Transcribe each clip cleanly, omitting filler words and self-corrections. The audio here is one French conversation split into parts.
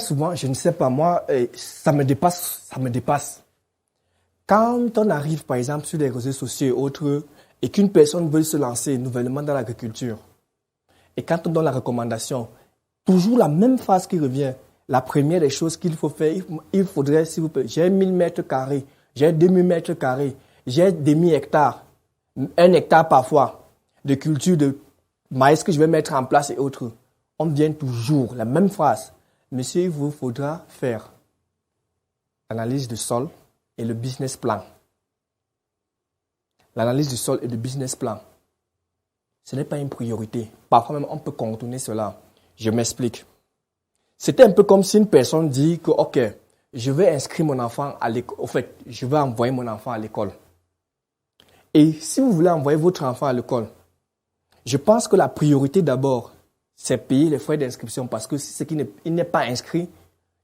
souvent, je ne sais pas, moi, ça me dépasse. Quand on arrive, par exemple, sur les réseaux sociaux et autres, et qu'une personne veut se lancer nouvellement dans l'agriculture, et quand on donne la recommandation, toujours la même phrase qui revient. La première des choses qu'il faut faire, il faudrait, s'il vous plaît, j'ai 1000 mètres carrés, j'ai 2000 mètres carrés, j'ai demi-hectare, 1 hectare parfois, de culture de maïs que je vais mettre en place et autres. On vient toujours, la même phrase. Monsieur, il vous faudra faire l'analyse du sol et le business plan. L'analyse du sol et le business plan. Ce n'est pas une priorité. Parfois même, on peut contourner cela. Je m'explique. C'était un peu comme si une personne dit que, OK, je vais inscrire mon enfant à l'école. En fait, je vais envoyer mon enfant à l'école. Et si vous voulez envoyer votre enfant à l'école, je pense que la priorité d'abord, c'est payer les frais d'inscription parce que si c'est qu'il n'est pas inscrit,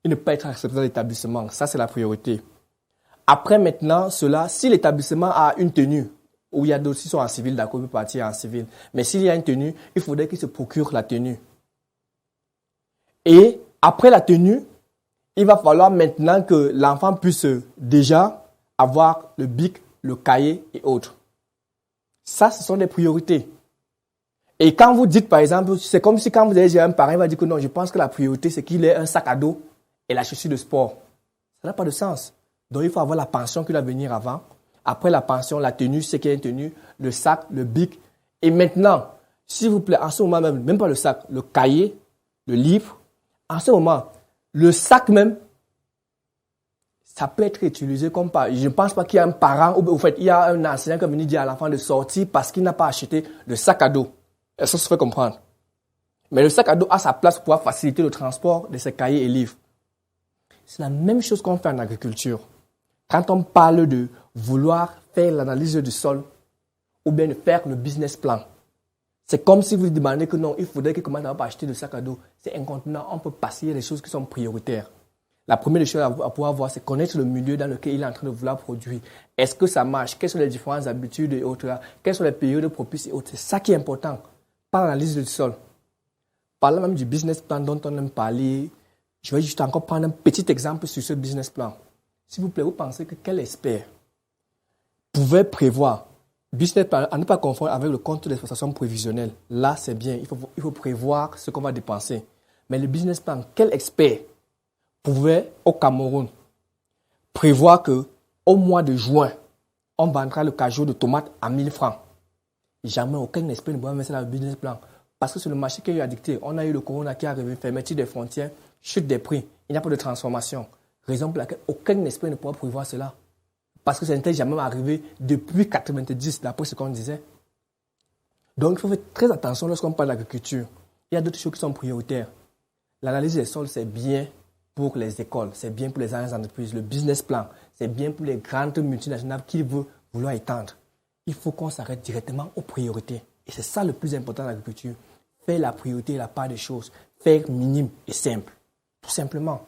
il ne peut pas être accepté dans l'établissement. Ça, c'est la priorité. Après, maintenant, cela, si l'établissement a une tenue, où il y a d'autres qui sont en civil, d'accord, il peut partir en civil. Mais s'il y a une tenue, il faudrait qu'il se procure la tenue. Et après la tenue, il va falloir maintenant que l'enfant puisse déjà avoir le bic, le cahier et autres. Ça, ce sont des priorités. Et quand vous dites, par exemple, c'est comme si quand vous avez un parent, il va dire que non, je pense que la priorité, c'est qu'il ait un sac à dos et la chaussure de sport. Ça n'a pas de sens. Donc, il faut avoir la pension qui va venir avant. Après la pension, la tenue, c'est qu'il y a une tenue, le sac, le bic. Et maintenant, s'il vous plaît, en ce moment même pas le sac, le cahier, le livre, en ce moment, le sac même, ça peut être utilisé comme par... Je ne pense pas qu'il y a un parent, ou en fait, il y a un enseignant qui est venu dire à l'enfant de sortir parce qu'il n'a pas acheté le sac à dos. Et ça se fait comprendre. Mais le sac à dos a sa place pour pouvoir faciliter le transport de ses cahiers et livres. C'est la même chose qu'on fait en agriculture. Quand on parle de vouloir faire l'analyse du sol ou bien de faire le business plan, c'est comme si vous demandez que non, il faudrait que commence à acheter le sac à dos. C'est incontournable, on peut passer les choses qui sont prioritaires. La première des choses à pouvoir voir, c'est connaître le milieu dans lequel il est en train de vouloir produire. Est-ce que ça marche? Quelles sont les différentes habitudes et autres? Quelles sont les périodes propices et autres? C'est ça qui est important. Pas l'analyse du sol. Parlant même du business plan dont on aime parler, je vais juste encore prendre un petit exemple sur ce business plan. S'il vous plaît, vous pensez que quel expert pouvait prévoir business plan à ne pas confondre avec le compte d'exploitation prévisionnel? Là, c'est bien. Il faut prévoir ce qu'on va dépenser. Mais le business plan, quel expert pouvait au Cameroun prévoir que au mois de juin, on vendra le cajou de tomates à 1000 francs? Jamais aucun expert ne pourra mettre ça dans le business plan. Parce que c'est le marché qui a dicté. On a eu le corona qui est arrivé, fermeture des frontières, chute des prix. Il n'y a pas de transformation. Raison pour laquelle aucun expert ne pourra prévoir cela. Parce que ça n'était jamais arrivé depuis 1990, d'après ce qu'on disait. Donc, il faut faire très attention lorsqu'on parle d'agriculture. Il y a d'autres choses qui sont prioritaires. L'analyse des sols, c'est bien pour les écoles, c'est bien pour les entreprises. Le business plan, c'est bien pour les grandes multinationales qui veulent vouloir étendre. Il faut qu'on s'arrête directement aux priorités. Et c'est ça le plus important dans l'agriculture. Faire la priorité et la part des choses. Faire minime et simple. Tout simplement.